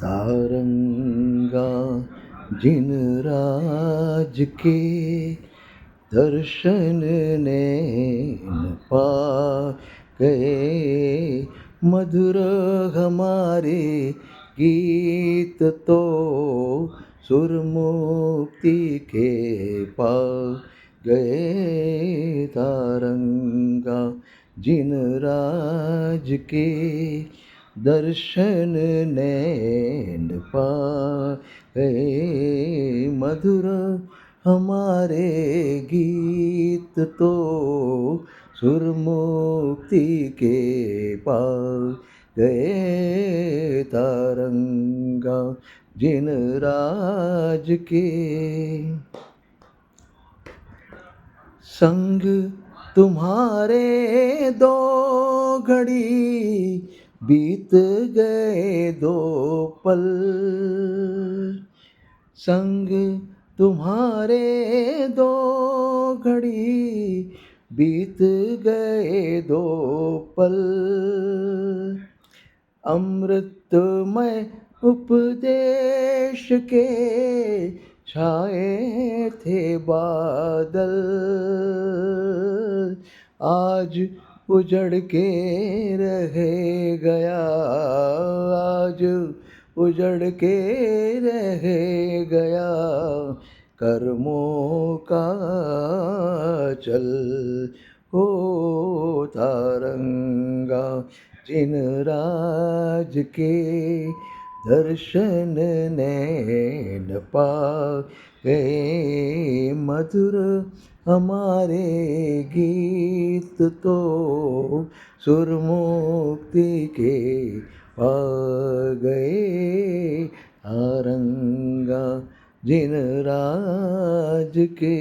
तारंगा जिन राज के दर्शन नैन पा गए, मधुर हमारे गीत तो सुरमुक्ति के पा गए। तारंगा जिन राज के दर्शन नैन पा गए, मधुर हमारे गीत तो सुरमुक्ति के पा गए। तारंगा जिन राज के संग तुम्हारे दो घड़ी बीत गए दो पल, संग तुम्हारे दो घड़ी बीत गए दो पल, अमृतमय उपदेश के छाए थे बादल, आज उजड़ के रह गया, आज उजड़ के रह गया कर्मों का चल। हो तारंगा जिन राज के दर्शन नैन पा गए, मधुर हमारे गीत तो सुरमुक्ति के पा गए। तारंगा जिन राज के।